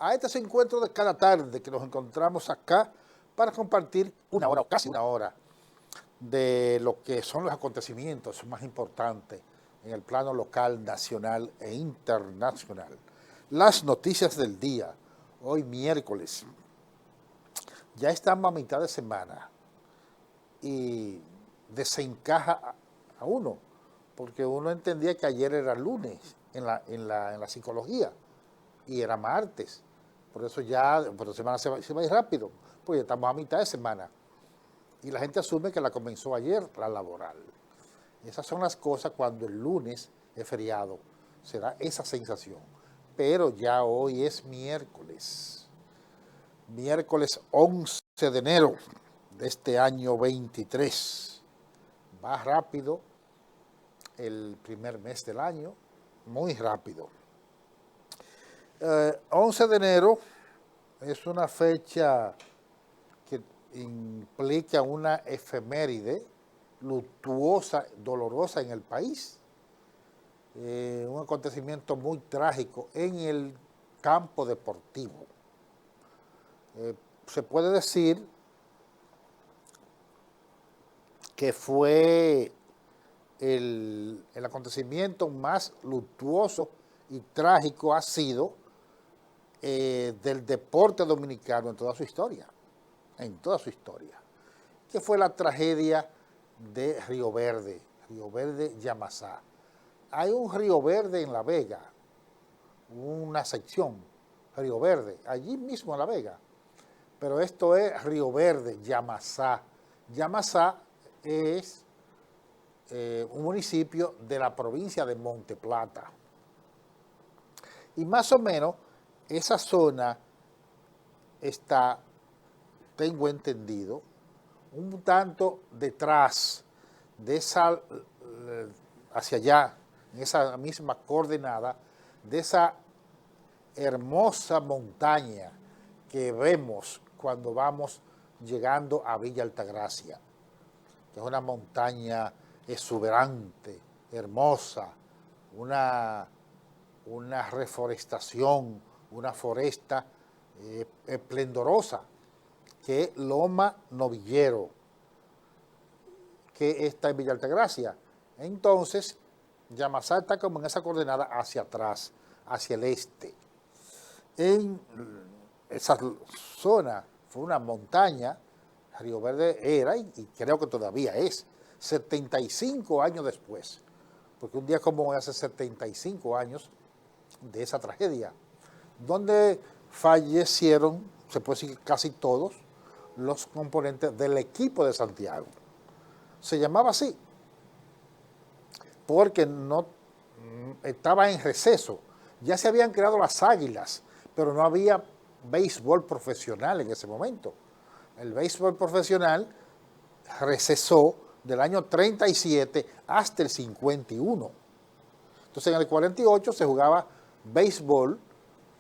a este encuentro de cada tarde que nos encontramos acá para compartir una hora o casi una hora de lo que son los acontecimientos más importantes en el plano local, nacional e internacional. Las noticias del día, hoy miércoles. Ya estamos a mitad de semana y desencaja a uno, porque uno entendía que ayer era lunes en la psicología y era martes. Por eso ya, por la semana se va a ir rápido, porque estamos a mitad de semana. Y la gente asume que la comenzó ayer, la laboral. Esas son las cosas cuando el lunes es feriado. Se da esa sensación. Pero ya hoy es miércoles. Miércoles 11 de enero de este año 23. Va rápido el primer mes del año, muy rápido. 11 de enero es una fecha que implica una efeméride luctuosa, dolorosa en el país. Un acontecimiento muy trágico en el campo deportivo. Se puede decir que fue el acontecimiento más luctuoso y trágico ha sido del deporte dominicano en toda su historia, que fue la tragedia de Río Verde Yamasá. Hay un Río Verde en La Vega, una sección, Río Verde, allí mismo en La Vega, pero esto es Río Verde Yamasá. Yamasá es un municipio de la provincia de Monte Plata. Y más o menos esa zona está, tengo entendido, un tanto detrás de esa, hacia allá, en esa misma coordenada, de esa hermosa montaña que vemos cuando vamos llegando a Villa Altagracia, que es una montaña exuberante, hermosa, una reforestación, una foresta esplendorosa, que es Loma Novillero, que está en Villa Altagracia. Entonces, Yamasá está como en esa coordenada hacia atrás, hacia el este. En esa zona fue una montaña, Río Verde era, y creo que todavía es, 75 años después, porque un día como hoy hace 75 años de esa tragedia, donde fallecieron, se puede decir casi todos, los componentes del equipo de Santiago. Se llamaba así, porque no estaba en receso. Ya se habían creado las Águilas, pero no había béisbol profesional en ese momento. El béisbol profesional recesó del año 37 hasta el 51. Entonces en el 48 se jugaba béisbol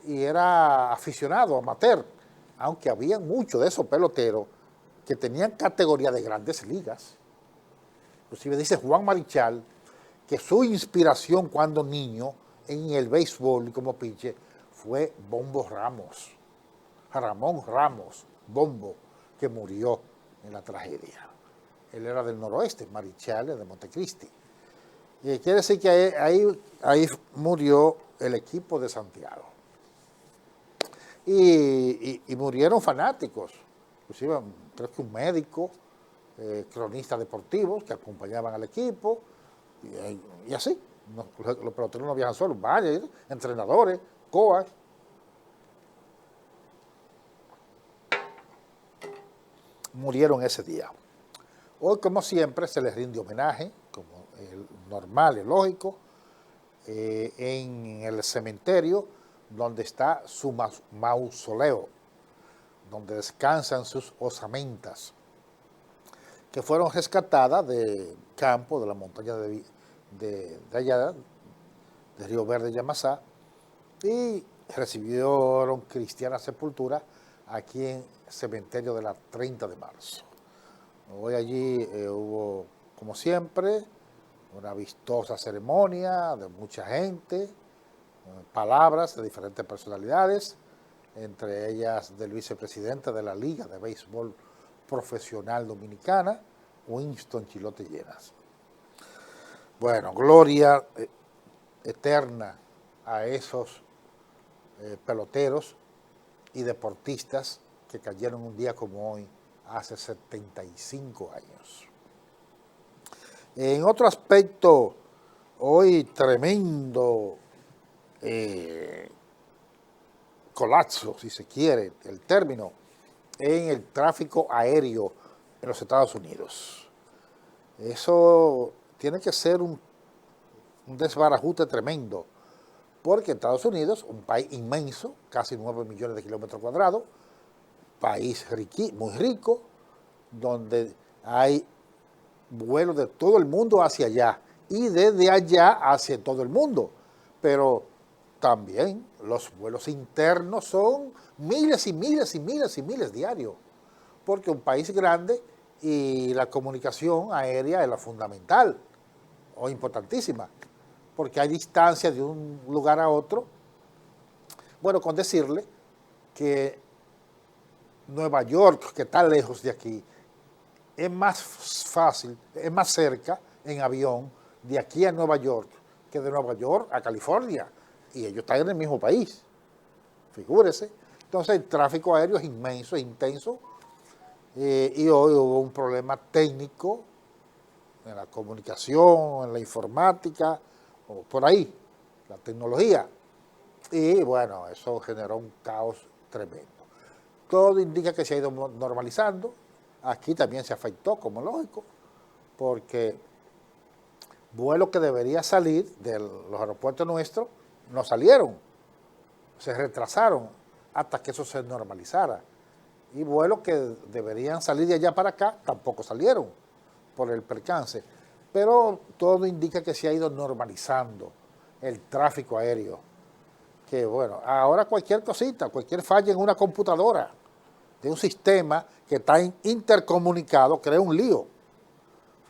y era aficionado, amateur, aunque había muchos de esos peloteros que tenían categoría de grandes ligas. Inclusive dice Juan Marichal que su inspiración cuando niño en el béisbol y como pitcher fue Bombo Ramos, Ramón Ramos, Bombo, que murió en la tragedia. Él era del noroeste, Marichal, de Montecristi. Y quiere decir que ahí murió el equipo de Santiago. Y murieron fanáticos, inclusive creo que un médico, cronistas deportivos que acompañaban al equipo, y así. Los peloteros no viajan solos, varios, entrenadores, coach. Murieron ese día. Hoy, como siempre, se les rinde homenaje, como normal y lógico, en el cementerio donde está su mausoleo, donde descansan sus osamentas, que fueron rescatadas del campo de la montaña de allá, de Río Verde Yamasá, y recibieron cristiana sepultura aquí en el cementerio de la 30 de marzo. Hoy allí hubo, como siempre, una vistosa ceremonia de mucha gente, palabras de diferentes personalidades, entre ellas del vicepresidente de la Liga de Béisbol Profesional Dominicana, Winston Chilote Llenas. Bueno, gloria eterna a esos peloteros y deportistas que cayeron un día como hoy, hace 75 años. En otro aspecto, hoy tremendo colapso, si se quiere, el término, en el tráfico aéreo en los Estados Unidos. Eso tiene que ser un desbarajuste tremendo, porque Estados Unidos, un país inmenso, casi 9 millones de kilómetros cuadrados, país muy rico, donde hay vuelos de todo el mundo hacia allá y desde allá hacia todo el mundo, pero también los vuelos internos son miles y miles y miles y miles diarios, porque un país grande y la comunicación aérea es la fundamental o importantísima, porque hay distancia de un lugar a otro. Bueno, con decirle que Nueva York, que está lejos de aquí, es más fácil, es más cerca en avión de aquí a Nueva York que de Nueva York a California. Y ellos están en el mismo país, figúrese. Entonces el tráfico aéreo es inmenso, es intenso. Y hoy hubo un problema técnico en la comunicación, en la informática, o por ahí, la tecnología. Y bueno, eso generó un caos tremendo. Todo indica que se ha ido normalizando. Aquí también se afectó, como lógico, porque vuelos que debería salir de los aeropuertos nuestros no salieron, se retrasaron hasta que eso se normalizara. Y vuelos que deberían salir de allá para acá tampoco salieron por el percance. Pero todo indica que se ha ido normalizando el tráfico aéreo. Que bueno, ahora cualquier cosita, cualquier falla en una computadora de un sistema que está intercomunicado crea un lío.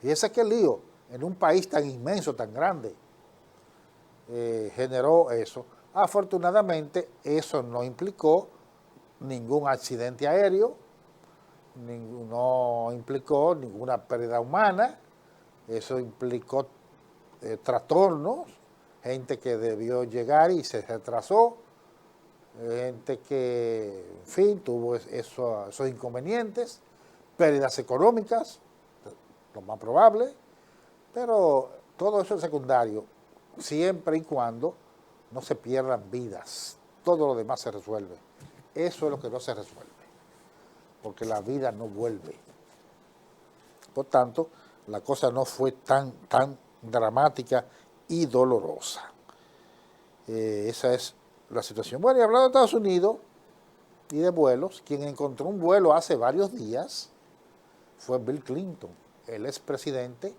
Fíjese qué lío en un país tan inmenso, tan grande, generó eso. Afortunadamente, eso no implicó ningún accidente aéreo, no implicó ninguna pérdida humana, eso implicó trastornos, gente que debió llegar y se retrasó, gente que, en fin, tuvo esos inconvenientes, pérdidas económicas, lo más probable, pero todo eso es secundario, siempre y cuando no se pierdan vidas. Todo lo demás se resuelve. Eso es lo que no se resuelve, porque la vida no vuelve. Por tanto, la cosa no fue tan dramática y dolorosa. Esa es la situación. Bueno, y hablando de Estados Unidos y de vuelos, quien encontró un vuelo hace varios días fue Bill Clinton, el expresidente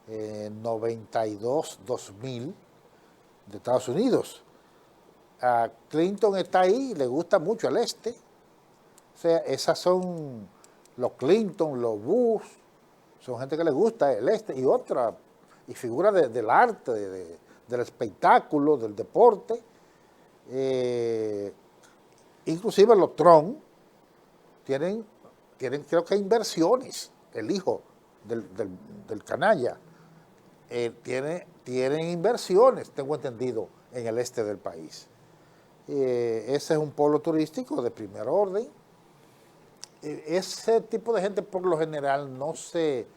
92-2000 de Estados Unidos. A Clinton está ahí, le gusta mucho el este. O sea, esas son los Clinton, los Bush, son gente que le gusta el este y otra, y figuras del arte, del espectáculo, del deporte. Inclusive los Trump tienen creo que inversiones, el hijo del canalla, tienen inversiones, tengo entendido, en el este del país. Ese es un polo turístico de primer orden. Ese tipo de gente por lo general no se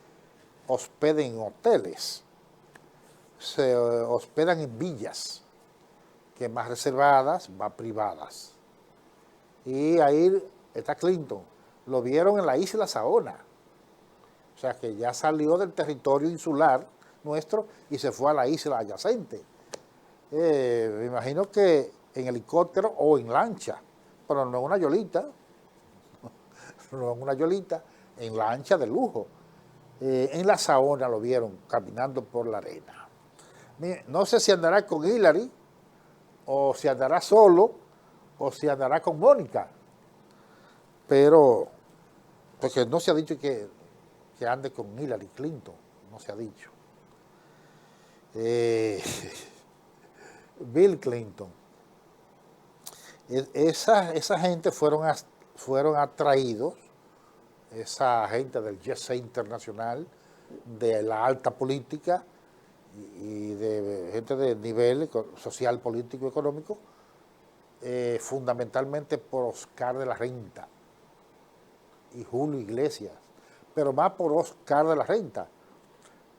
hospeda en hoteles, se hospedan en villas, que más reservadas, más privadas. Y ahí está Clinton. Lo vieron en la isla Saona. O sea que ya salió del territorio insular nuestro y se fue a la isla adyacente. Me imagino que en helicóptero o en lancha, pero no en una yolita, no en una yolita, en lancha de lujo. En la Saona lo vieron caminando por la arena. No sé si andará con Hillary, o si andará solo, o si andará con Mónica, pero porque no se ha dicho que ande con Hillary Clinton, no se ha dicho. Bill Clinton. Esa gente fueron atraídos, esa gente del G6 internacional, de la alta política y de gente de nivel social, político, económico, fundamentalmente por Oscar de la Renta y Julio Iglesias, pero más por Oscar de la Renta,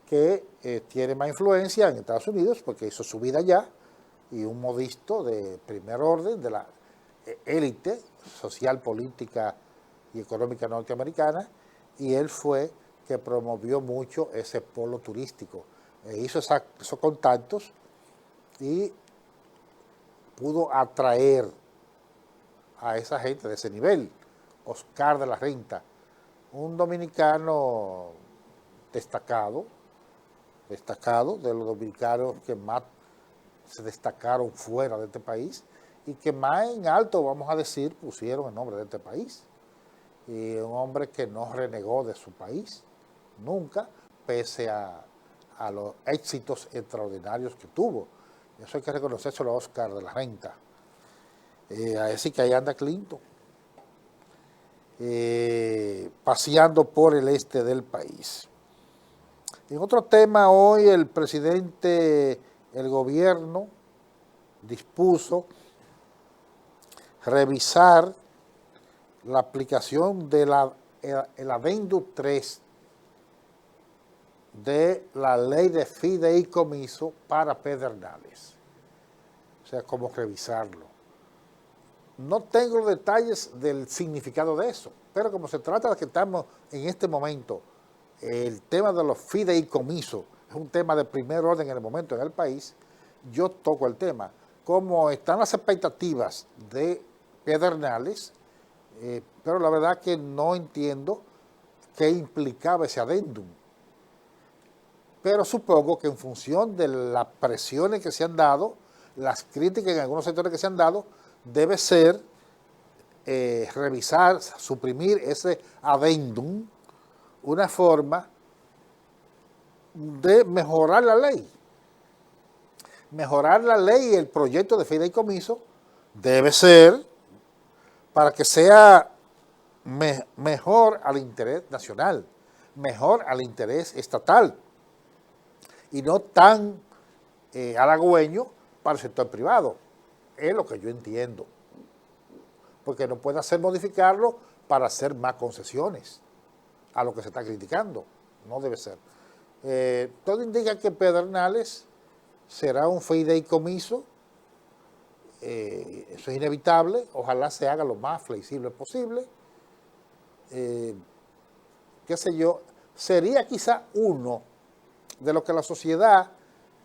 que tiene más influencia en Estados Unidos porque hizo su vida allá, y un modisto de primer orden de la élite social, política y económica norteamericana, y él fue que promovió mucho ese polo turístico, hizo esos contactos y pudo atraer a esa gente de ese nivel. Oscar de la Renta, un dominicano destacado de los dominicanos que más se destacaron fuera de este país y que más en alto, vamos a decir, pusieron el nombre de este país. Y un hombre que no renegó de su país, nunca, pese a los éxitos extraordinarios que tuvo. Eso hay que reconocérselo a Oscar de la Renta. Así que ahí anda Clinton, paseando por el este del país. En otro tema, hoy el presidente, el gobierno, dispuso revisar la aplicación de el adendum 3 de la ley de fideicomiso para Pedernales. O sea, cómo revisarlo. No tengo los detalles del significado de eso, pero como se trata de que estamos en este momento, el tema de los fideicomisos es un tema de primer orden en el momento en el país, yo toco el tema. Como están las expectativas de Pedernales, pero la verdad que no entiendo qué implicaba ese adendum. Pero supongo que en función de las presiones que se han dado, las críticas en algunos sectores que se han dado, debe ser revisar, suprimir ese adendum, una forma de mejorar la ley. Mejorar la ley y el proyecto de fideicomiso debe ser para que sea mejor al interés nacional, mejor al interés estatal y no tan halagüeño para el sector privado. Es lo que yo entiendo. Porque no puede hacer modificarlo para hacer más concesiones a lo que se está criticando. No debe ser. Todo indica que Pedernales será un fideicomiso. Eso es inevitable. Ojalá se haga lo más flexible posible. Qué sé yo, sería quizá uno de lo que la sociedad,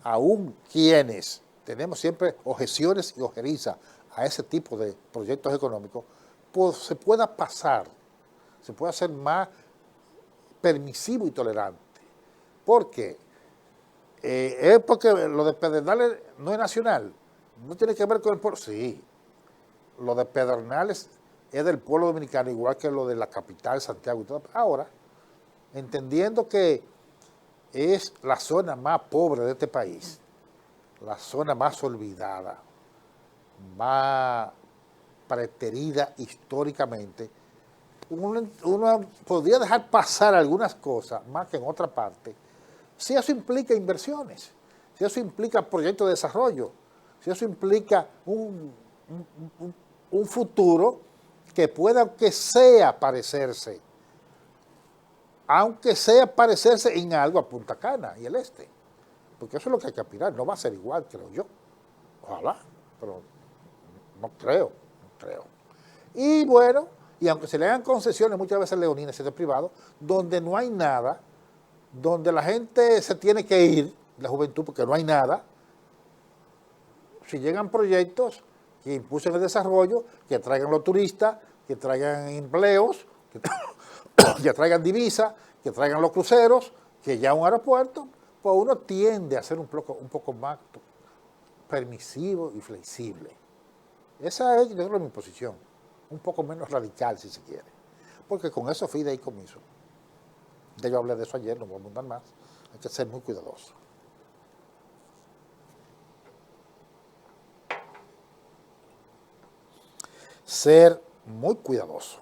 aún quienes tenemos siempre objeciones y ojerizas a ese tipo de proyectos económicos, pues se pueda pasar, se pueda hacer más permisivo y tolerante. ¿Por qué? Es porque lo de Pedernales no es nacional, no tiene que ver con el pueblo. Sí, lo de Pedernales es del pueblo dominicano, igual que lo de la capital, Santiago y todo. Ahora, entendiendo que es la zona más pobre de este país, la zona más olvidada, más preterida históricamente, uno podría dejar pasar algunas cosas más que en otra parte, si eso implica inversiones, si eso implica proyectos de desarrollo, si eso implica un futuro que pueda, aunque sea parecerse en algo a Punta Cana y el este, porque eso es lo que hay que aspirar, no va a ser igual, creo yo, ojalá, pero no creo. Y bueno, y aunque se le hagan concesiones muchas veces leoninas y de privado, donde no hay nada, donde la gente se tiene que ir, la juventud, porque no hay nada, si llegan proyectos que impulsen el desarrollo, que traigan los turistas, que traigan empleos, que traigan divisas, que traigan los cruceros, que ya un aeropuerto, pues uno tiende a ser un poco más permisivo y flexible. Esa es, yo creo, mi posición, un poco menos radical, si se quiere. Porque con eso fideicomiso, ya yo hablé de eso ayer, no voy a abundar más, hay que ser muy cuidadoso. ser muy cuidadoso.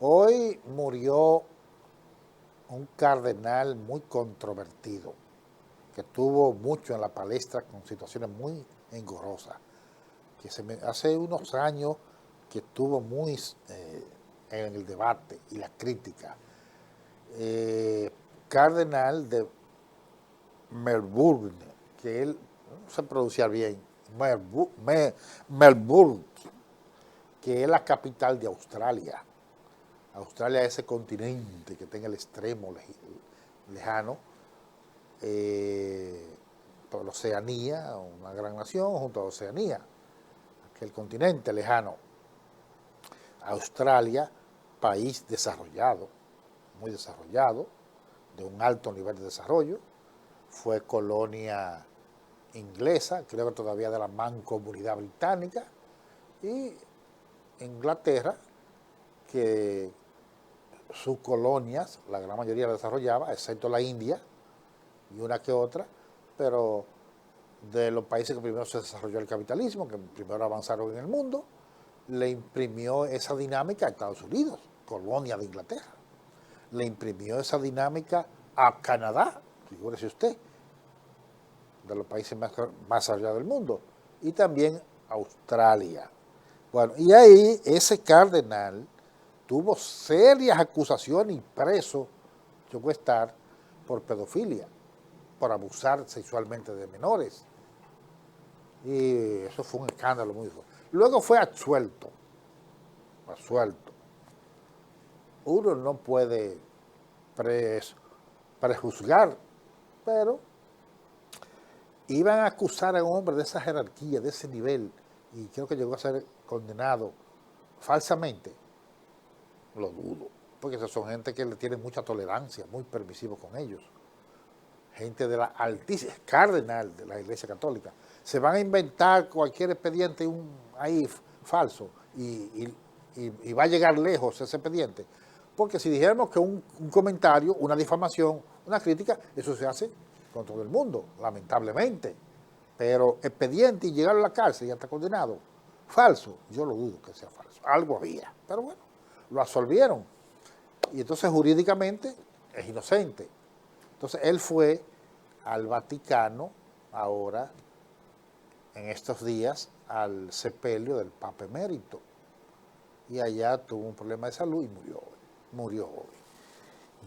Hoy murió un cardenal muy controvertido, que tuvo mucho en la palestra con situaciones muy engorrosas, que hace unos años que estuvo muy en el debate y la crítica. Cardenal de Melbourne, que él no sé pronunciar bien, Melbourne, que es la capital de Australia. Australia es ese continente que está en el extremo lejano, por la Oceanía, una gran nación junto a Oceanía, aquel continente lejano. Australia, país desarrollado, muy desarrollado, de un alto nivel de desarrollo, fue colonia inglesa, creo que todavía de la Mancomunidad Británica, y Inglaterra, que sus colonias, la gran mayoría las desarrollaba, excepto la India y una que otra, pero de los países que primero se desarrolló el capitalismo, que primero avanzaron en el mundo, le imprimió esa dinámica a Estados Unidos, colonia de Inglaterra. Le imprimió esa dinámica a Canadá, figúrese usted, de los países más allá del mundo, y también Australia. Bueno, y ahí ese cardenal tuvo serias acusaciones y preso, llegó a estar por pedofilia, por abusar sexualmente de menores. Y eso fue un escándalo muy fuerte. Luego fue absuelto. Uno no puede prejuzgar, pero iban a acusar a un hombre de esa jerarquía, de ese nivel, y creo que llegó a ser condenado falsamente. Lo dudo, porque esos son gente que le tiene mucha tolerancia, muy permisivo con ellos. Gente de la altísima, cardenal de la Iglesia Católica. Se van a inventar cualquier expediente ahí falso y va a llegar lejos ese expediente. Porque si dijéramos que un comentario, una difamación, una crítica, eso se hace con todo el mundo, lamentablemente. Pero expediente y llegar a la cárcel y hasta condenado, falso, yo lo dudo que sea falso. Algo había, pero bueno, lo absolvieron. Y entonces jurídicamente es inocente. Entonces él fue al Vaticano ahora, en estos días, al sepelio del Papa Emérito. Y allá tuvo un problema de salud y murió hoy.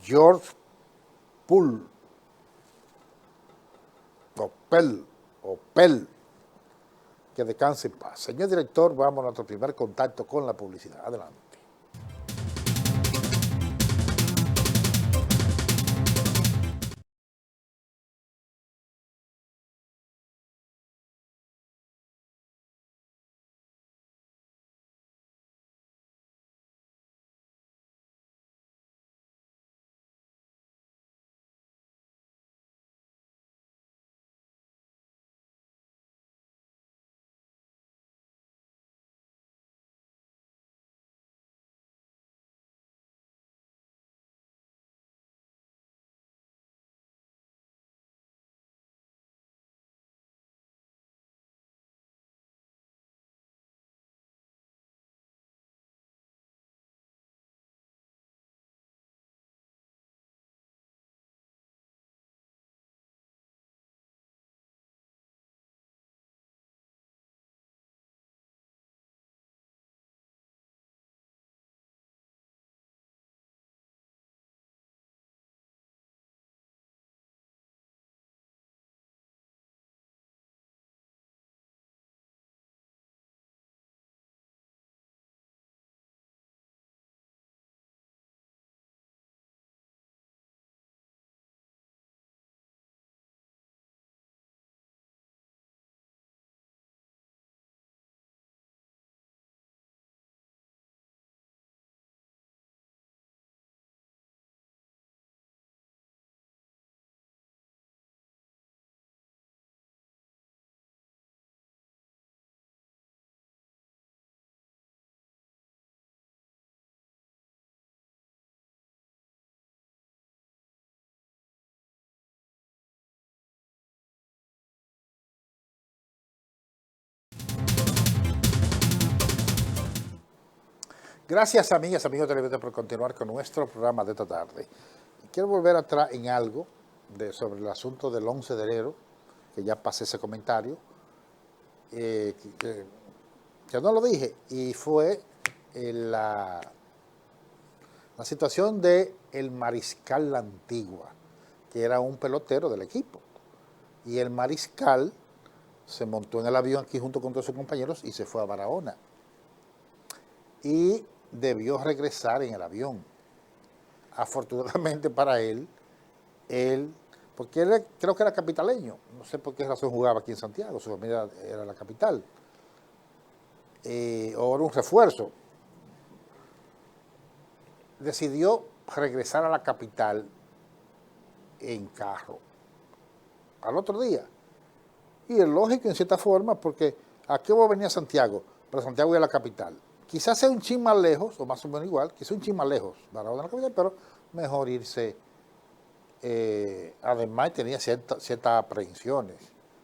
George Pell, que descanse en paz. Señor director, vamos a nuestro primer contacto con la publicidad. Adelante. Gracias, amigas, amigos televidentes, por continuar con nuestro programa de esta tarde. Quiero volver atrás en algo sobre el asunto del 11 de enero, que ya pasé ese comentario, que no lo dije, y fue la situación de el Mariscal La Antigua, que era un pelotero del equipo. Y el Mariscal se montó en el avión aquí junto con todos sus compañeros y se fue a Barahona. Y debió regresar en el avión. Afortunadamente para él, porque él creo que era capitaleño, no sé por qué razón jugaba aquí en Santiago, su familia era la capital, o era un refuerzo. Decidió regresar a la capital en carro, al otro día. Y es lógico en cierta forma, porque ¿a qué voy a venir a Santiago? Pero Santiago es la capital. Quizás sea un chin más lejos, o más o menos igual, quizás un chin más lejos, Barahona la capital, pero mejor irse. Además tenía ciertas aprehensiones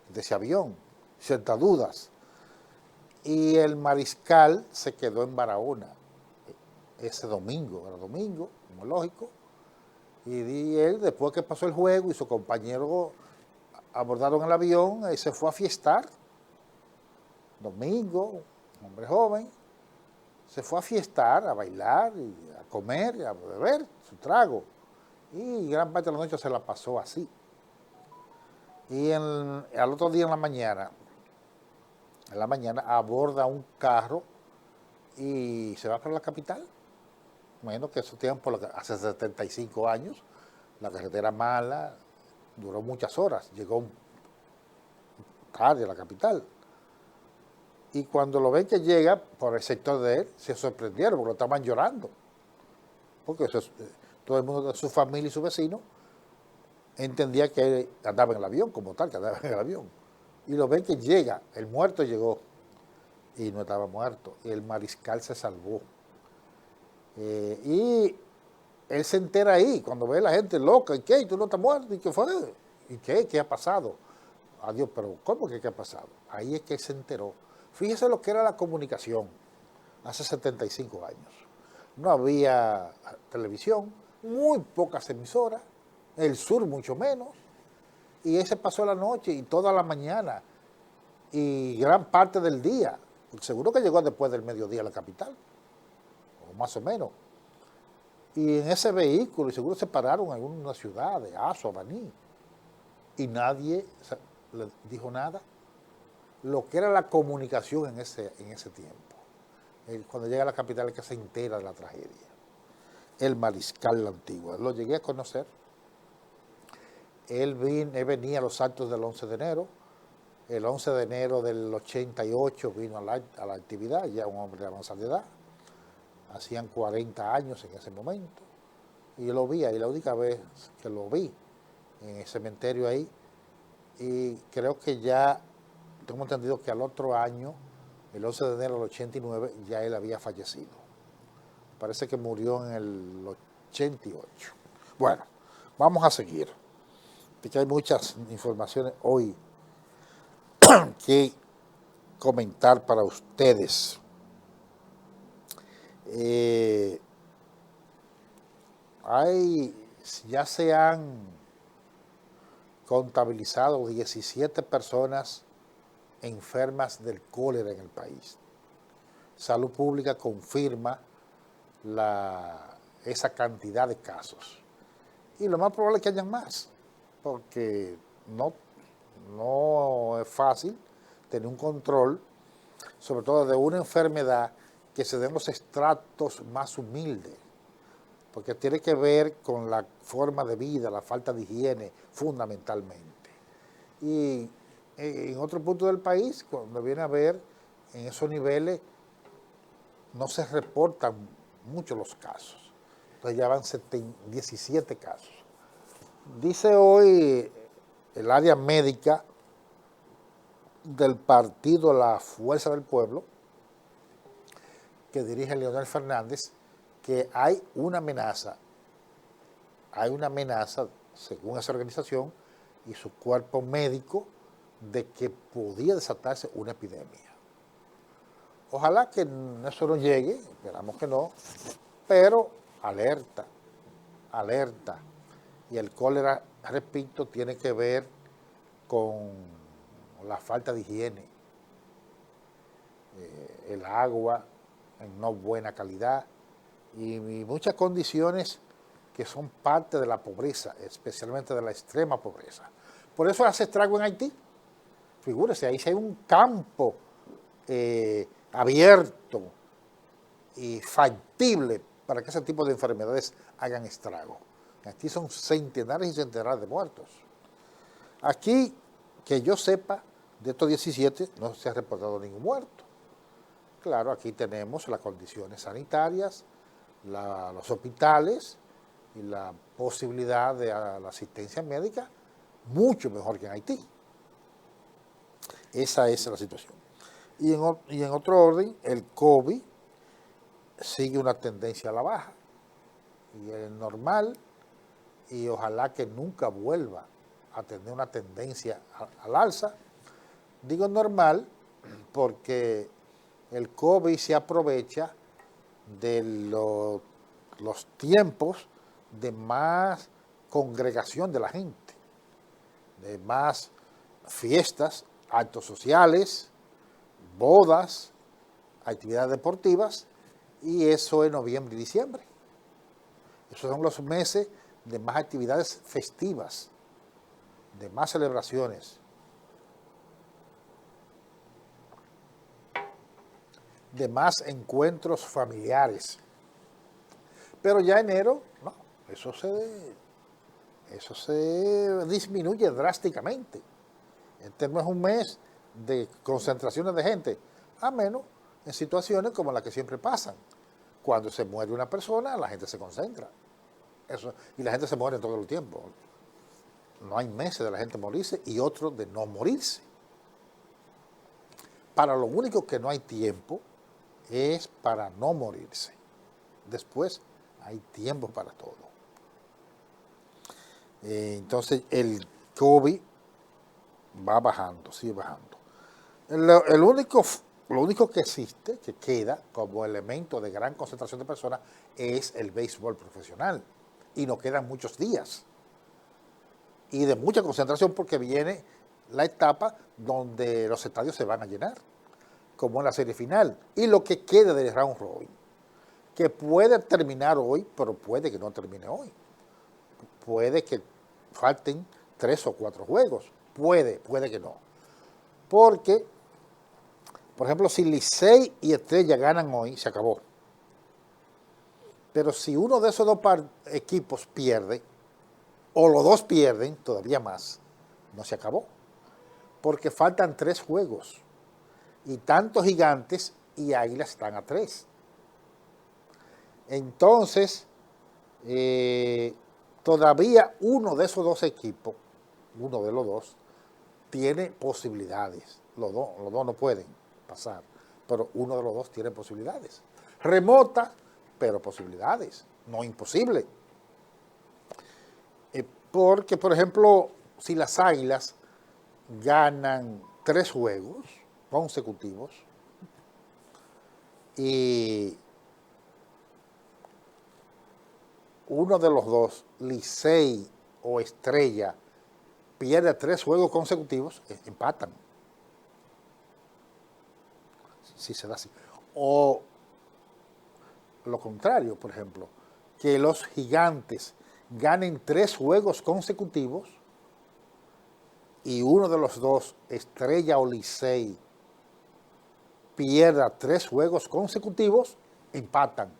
de ese avión, ciertas dudas. Y el Mariscal se quedó en Barahona ese domingo, era domingo, como lógico. Y él, después que pasó el juego y su compañero abordaron el avión, y se fue a fiestar. Domingo, un hombre joven, se fue a fiestar, a bailar, y a comer, a beber su trago. Y gran parte de la noche se la pasó así. Y al otro día en la mañana aborda un carro y se va para la capital. Imagino que esos tiempos, hace 75 años, la carretera mala, duró muchas horas, llegó tarde a la capital. Y cuando lo ven que llega por el sector de él, se sorprendieron porque lo estaban llorando. Porque todo el mundo de su familia y su vecino entendía que él andaba en el avión, como tal, que andaba en el avión. Y lo ven que llega, el muerto llegó, y no estaba muerto, y el Mariscal se salvó. Y él se entera ahí, cuando ve a la gente loca, ¿y qué? ¿Y tú no estás muerto? ¿Y qué fue? ¿Y qué? ¿Qué ha pasado? Adiós, pero ¿cómo que qué ha pasado? Ahí es que él se enteró. Fíjese lo que era la comunicación hace 75 años. No había televisión, muy pocas emisoras, el sur mucho menos, y ese pasó la noche y toda la mañana y gran parte del día. Seguro que llegó después del mediodía a la capital, o más o menos. Y en ese vehículo, y seguro se pararon en alguna ciudad, de Azo, Baní, y nadie le dijo nada. Lo que era la comunicación en ese tiempo. Cuando llega a la capital es que se entera de la tragedia. El Mariscal La Antigua. Lo llegué a conocer. Él venía a los actos del 11 de enero. El 11 de enero del 88 vino a la actividad, ya un hombre de avanzada edad. Hacían 40 años en ese momento. Y yo lo vi ahí, la única vez que lo vi en el cementerio ahí. Y creo que ya, tengo entendido que al otro año, el 11 de enero del 89, ya él había fallecido. Parece que murió en el 88. Bueno, vamos a seguir, porque hay muchas informaciones hoy que comentar para ustedes. Ya se han contabilizado 17 personas enfermas del cólera en el país. Salud Pública confirma esa cantidad de casos. Y lo más probable es que hayan más, porque no es fácil tener un control, sobre todo de una enfermedad que se den los estratos más humildes, porque tiene que ver con la forma de vida, la falta de higiene, fundamentalmente. Y en otro punto del país, cuando viene a ver, en esos niveles no se reportan mucho los casos. Entonces ya van 17 casos. Dice hoy el área médica del partido La Fuerza del Pueblo, que dirige Leonel Fernández, que hay una amenaza, según esa organización y su cuerpo médico, de que podía desatarse una epidemia. Ojalá que eso no llegue, esperamos que no, pero alerta, alerta. Y el cólera, repito, tiene que ver con la falta de higiene, el agua en no buena calidad y muchas condiciones que son parte de la pobreza, especialmente de la extrema pobreza. Por eso hace estrago en Haití. Figúrese, ahí sí hay un campo abierto y factible para que ese tipo de enfermedades hagan estrago. Aquí son centenares y centenares de muertos. Aquí, que yo sepa, de estos 17 no se ha reportado ningún muerto. Claro, aquí tenemos las condiciones sanitarias, los hospitales y la posibilidad de la asistencia médica mucho mejor que en Haití. Esa es la situación. Y en otro orden, el COVID sigue una tendencia a la baja. Y es normal, y ojalá que nunca vuelva a tener una tendencia al alza. Digo normal porque el COVID se aprovecha de los tiempos de más congregación de la gente, de más fiestas, actos sociales, bodas, actividades deportivas, y eso es noviembre y diciembre. Esos son los meses de más actividades festivas, de más celebraciones, de más encuentros familiares. Pero ya enero, no, eso se disminuye drásticamente. Este no es un mes de concentraciones de gente, a menos en situaciones como las que siempre pasan. Cuando se muere una persona, la gente se concentra. Eso, y la gente se muere todo el tiempo. No hay meses de la gente morirse y otros de no morirse. Para lo único que no hay tiempo es para no morirse. Después hay tiempo para todo. Entonces el COVID va bajando, sigue bajando. Lo único que existe, que queda como elemento de gran concentración de personas, es el béisbol profesional. Y nos quedan muchos días. Y de mucha concentración porque viene la etapa donde los estadios se van a llenar, como en la serie final. Y lo que queda del round robin, que puede terminar hoy, pero puede que no termine hoy. Puede que falten 3 o 4 juegos. Puede que no. Porque, por ejemplo, si Licey y Estrella ganan hoy, se acabó. Pero si uno de esos dos equipos pierde, o los dos pierden, todavía más, no se acabó. Porque faltan 3 juegos. Y tanto Gigantes y Águilas están a 3. Entonces, todavía uno de esos dos equipos, uno de los dos, tiene posibilidades. Los dos no pueden pasar, pero uno de los dos tiene posibilidades. Remotas, pero posibilidades, no imposible. Porque, por ejemplo, si las Águilas ganan 3 juegos consecutivos y uno de los dos, Licey o Estrella, pierde 3 juegos consecutivos, empatan. Si se da así. O lo contrario, por ejemplo, que los Gigantes ganen 3 juegos consecutivos y uno de los dos, Estrella o Licey, pierda 3 juegos consecutivos, empatan.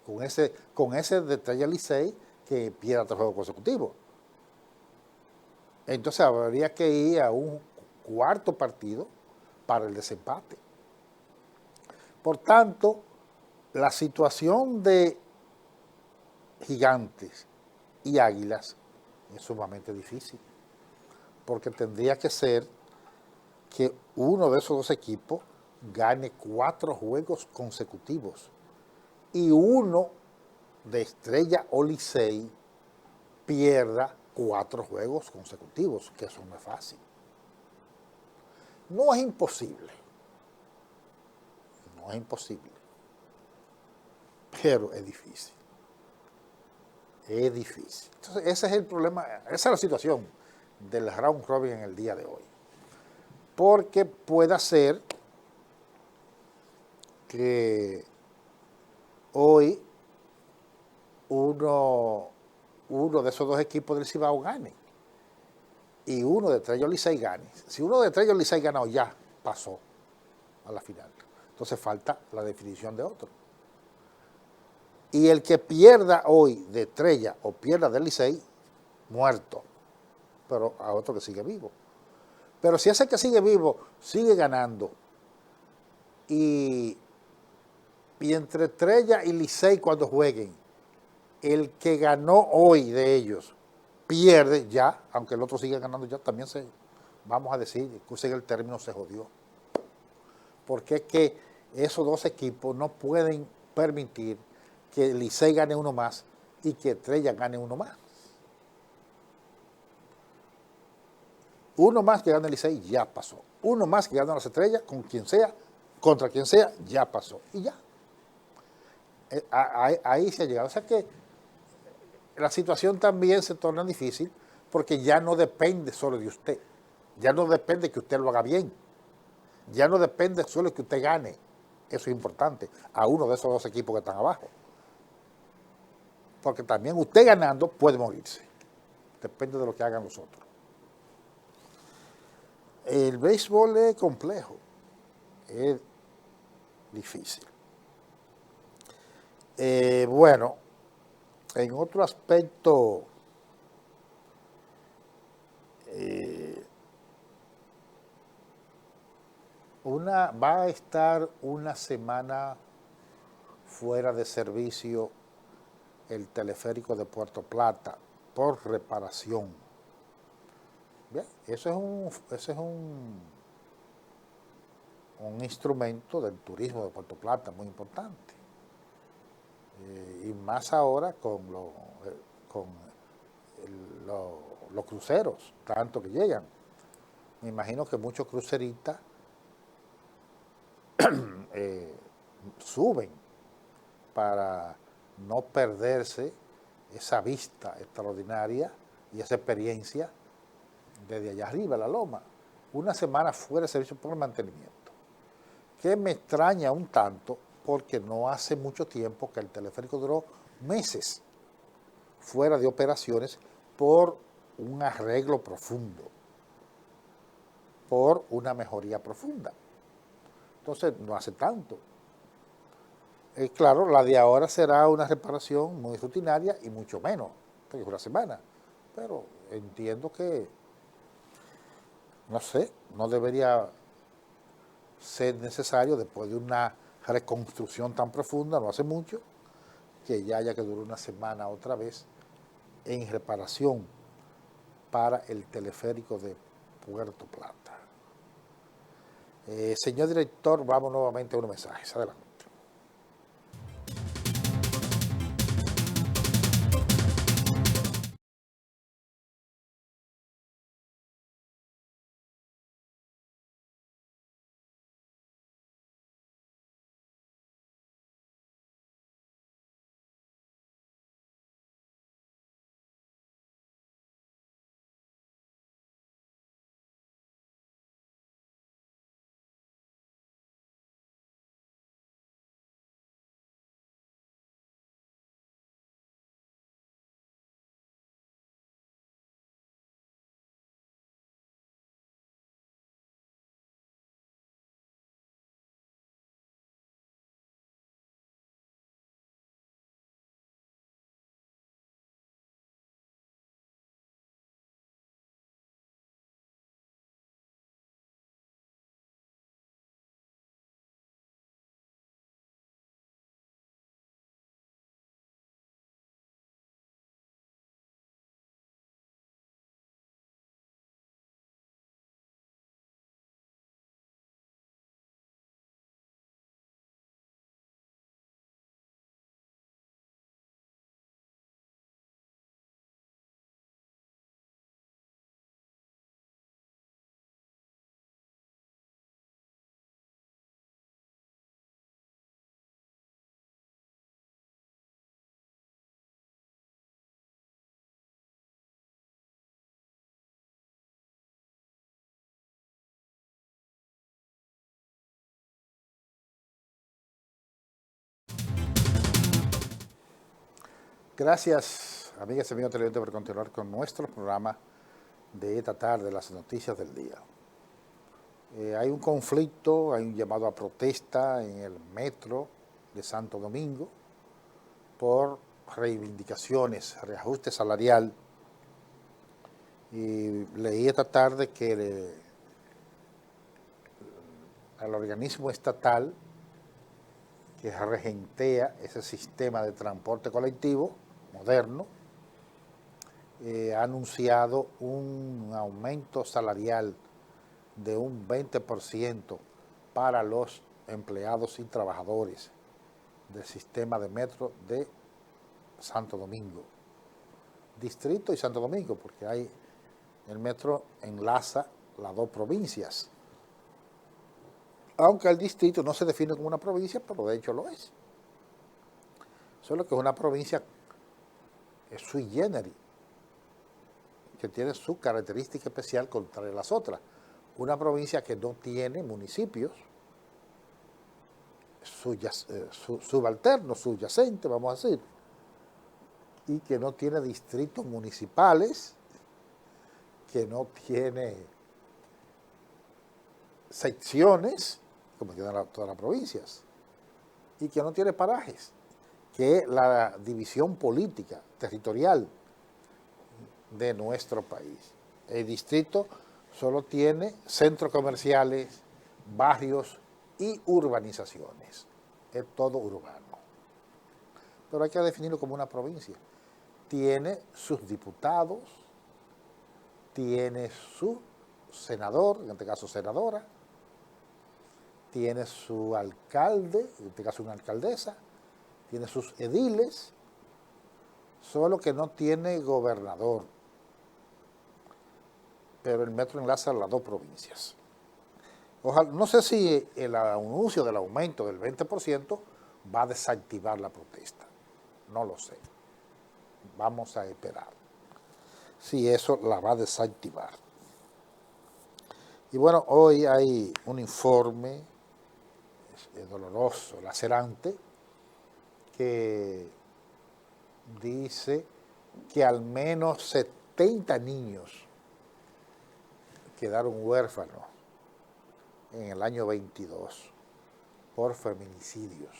Con ese de Estrella Licey que pierda 3 juegos consecutivos. Entonces habría que ir a un cuarto partido para el desempate. Por tanto, la situación de Gigantes y Águilas es sumamente difícil, porque tendría que ser que uno de esos dos equipos gane 4 juegos consecutivos y uno de Estrella o Licey pierda 4 juegos consecutivos, que eso no es fácil. No es imposible, no es imposible, pero es difícil. Es difícil. Entonces, ese es el problema, esa es la situación del round robin en el día de hoy. Porque puede ser que hoy uno de esos dos equipos del Cibao gane y uno de Estrella Licey gane. Si uno de Estrella Licey ganó, ya pasó a la final. Entonces falta la definición de otro. Y el que pierda hoy de Estrella o pierda del Licey, muerto. Pero a otro que sigue vivo. Pero si ese que sigue vivo sigue ganando y entre Estrella y Licey cuando jueguen, el que ganó hoy de ellos pierde ya, aunque el otro siga ganando ya, también vamos a decir, usen el término, se jodió. Porque es que esos dos equipos no pueden permitir que Licey gane uno más y que Estrella gane uno más. Uno más que gane Licey ya pasó. Uno más que gane las Estrellas, con quien sea, contra quien sea, ya pasó. Y ya. Ahí se ha llegado. O sea que la situación también se torna difícil porque ya no depende solo de usted. Ya no depende que usted lo haga bien. Ya no depende solo de que usted gane. Eso es importante. A uno de esos dos equipos que están abajo. Porque también usted ganando puede morirse. Depende de lo que hagan los otros. El béisbol es complejo. Es difícil. Bueno, en otro aspecto, va a estar una semana fuera de servicio el teleférico de Puerto Plata por reparación. Bien, eso es un instrumento del turismo de Puerto Plata muy importante. Y más ahora con los cruceros, tanto que llegan. Me imagino que muchos cruceristas suben para no perderse esa vista extraordinaria y esa experiencia desde allá arriba, la loma. Una semana fuera de servicio por mantenimiento. Que me extraña un tanto porque no hace mucho tiempo que el teleférico duró meses fuera de operaciones por un arreglo profundo, por una mejoría profunda. Entonces, no hace tanto. Claro, la de ahora será una reparación muy rutinaria y mucho menos, que es una semana. Pero entiendo que, no sé, no debería ser necesario después de una reconstrucción tan profunda, no hace mucho, que ya haya que durar una semana otra vez en reparación para el teleférico de Puerto Plata. Señor director, vamos nuevamente a unos mensajes. Adelante. Gracias, amigas y amigos televidentes, por continuar con nuestro programa de esta tarde, las noticias del día. Hay un conflicto, hay un llamado a protesta en el metro de Santo Domingo por reivindicaciones, reajuste salarial. Y leí esta tarde que el organismo estatal que regentea ese sistema de transporte colectivo moderno, ha anunciado un aumento salarial de un 20% para los empleados y trabajadores del sistema de metro de Santo Domingo, Distrito y Santo Domingo, porque el metro enlaza las dos provincias. Aunque el distrito no se define como una provincia, pero de hecho lo es. Solo que es una provincia sui generis, que tiene su característica especial contra las otras. Una provincia que no tiene municipios subalternos, subyacentes, vamos a decir, y que no tiene distritos municipales, que no tiene secciones, como tienen todas las provincias, y que no tiene parajes, que es la división política, territorial de nuestro país. El distrito solo tiene centros comerciales, barrios y urbanizaciones. Es todo urbano. Pero hay que definirlo como una provincia. Tiene sus diputados, tiene su senador, en este caso senadora, tiene su alcalde, en este caso una alcaldesa, tiene sus ediles, solo que no tiene gobernador. Pero el metro enlaza las dos provincias. Ojalá, no sé si el anuncio del aumento del 20% va a desactivar la protesta. No lo sé. Vamos a esperar si eso la va a desactivar. Y bueno, hoy hay un informe doloroso, lacerante, que dice que al menos 70 niños quedaron huérfanos en el año 22 por feminicidios.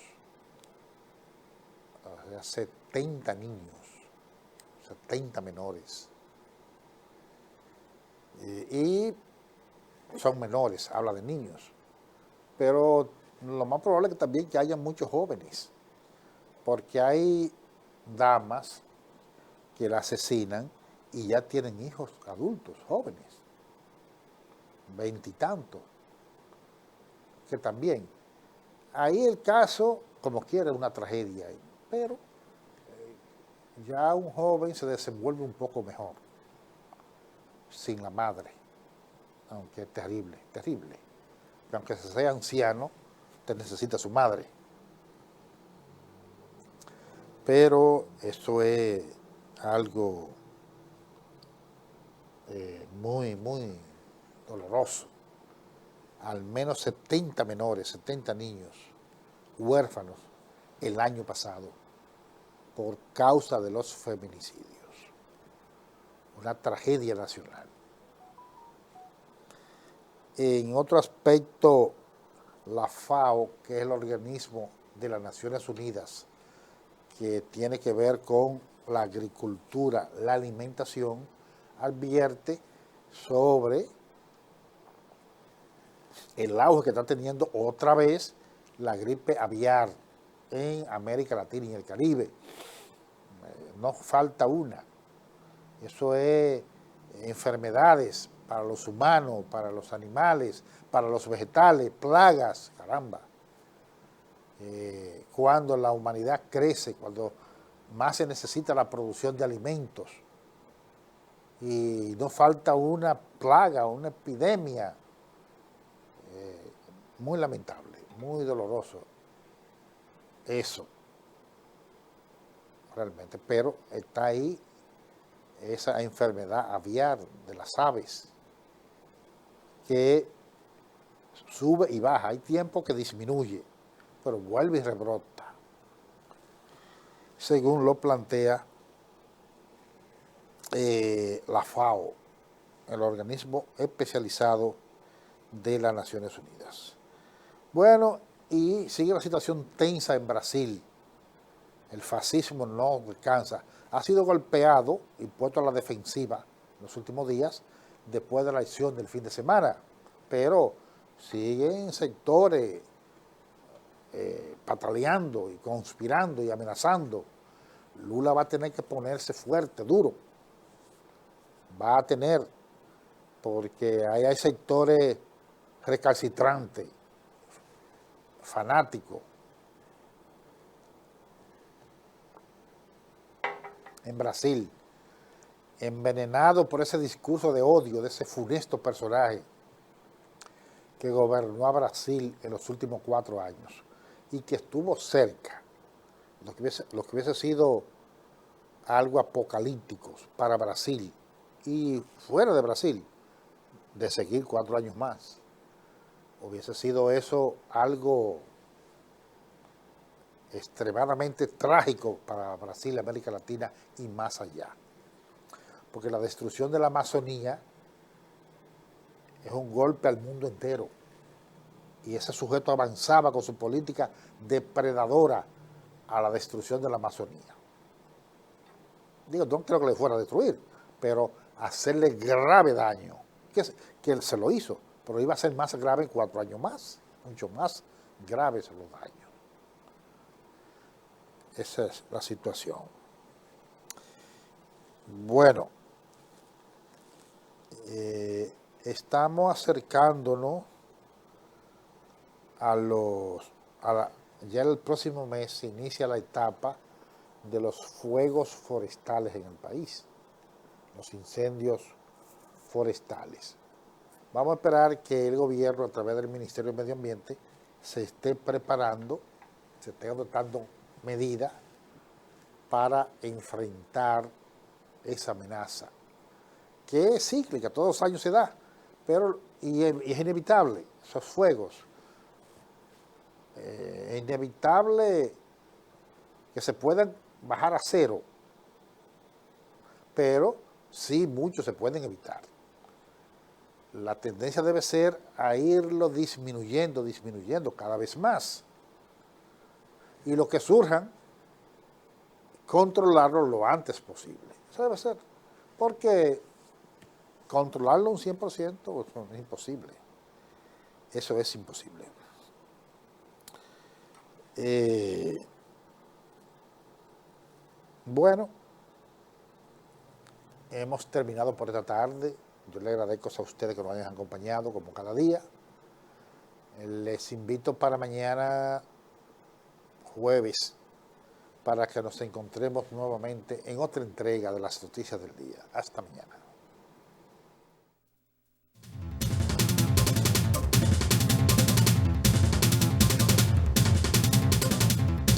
O sea, 70 niños, 70 menores. Y son menores, habla de niños. Pero lo más probable es que también que haya muchos jóvenes, porque hay damas que la asesinan y ya tienen hijos adultos, jóvenes, 20 y tantos, que también. Ahí el caso, como quiera, es una tragedia, pero ya un joven se desenvuelve un poco mejor, sin la madre, aunque es terrible, terrible. Que aunque sea anciano, te necesita su madre. Pero eso es algo muy, muy doloroso. Al menos 70 menores, 70 niños huérfanos el año pasado por causa de los feminicidios. Una tragedia nacional. En otro aspecto, la FAO, que es el organismo de las Naciones Unidas que tiene que ver con la agricultura, la alimentación, advierte sobre el auge que está teniendo otra vez la gripe aviar en América Latina y el Caribe. No falta una. Eso es enfermedades para los humanos, para los animales, para los vegetales, plagas, caramba. Cuando la humanidad crece, cuando más se necesita la producción de alimentos y no falta una plaga, una epidemia, muy lamentable, muy doloroso eso, realmente, pero está ahí esa enfermedad aviar de las aves que sube y baja, hay tiempo que disminuye, pero vuelve y rebrota, según lo plantea la FAO, el organismo especializado de las Naciones Unidas. Bueno, y sigue la situación tensa en Brasil. El fascismo no descansa. Ha sido golpeado y puesto a la defensiva en los últimos días después de la elección del fin de semana. Pero siguen sectores pataleando y conspirando y amenazando. Lula va a tener que ponerse fuerte, duro. Va a tener, porque ahí hay sectores recalcitrantes, fanáticos, en Brasil, envenenado por ese discurso de odio de ese funesto personaje que gobernó a Brasil en los últimos 4 años y que estuvo cerca, lo que hubiese sido algo apocalíptico para Brasil y fuera de Brasil, de seguir 4 años más. Hubiese sido eso algo extremadamente trágico para Brasil, América Latina y más allá. Porque la destrucción de la Amazonía es un golpe al mundo entero. Y ese sujeto avanzaba con su política depredadora a la destrucción de la Amazonía. Digo, no creo que le fuera a destruir, pero hacerle grave daño, que él se lo hizo, pero iba a ser más grave en 4 años más, mucho más graves los daños. Esa es la situación. Bueno, estamos acercándonos ya el próximo mes se inicia la etapa de los fuegos forestales en el país, los incendios forestales. Vamos a esperar que el gobierno, a través del Ministerio de Medio Ambiente, se esté preparando, se esté adoptando medidas para enfrentar esa amenaza, que es cíclica, todos los años se da, y es inevitable, esos fuegos. Es inevitable que se puedan bajar a cero, pero sí muchos se pueden evitar. La tendencia debe ser a irlo disminuyendo cada vez más. Y lo que surjan, controlarlo lo antes posible. Eso debe ser. Porque controlarlo un 100% es imposible. Eso es imposible. Bueno, hemos terminado por esta tarde. Yo le agradezco a ustedes que nos hayan acompañado como cada día. Les invito para mañana jueves para que nos encontremos nuevamente en otra entrega de las noticias del día. Hasta mañana.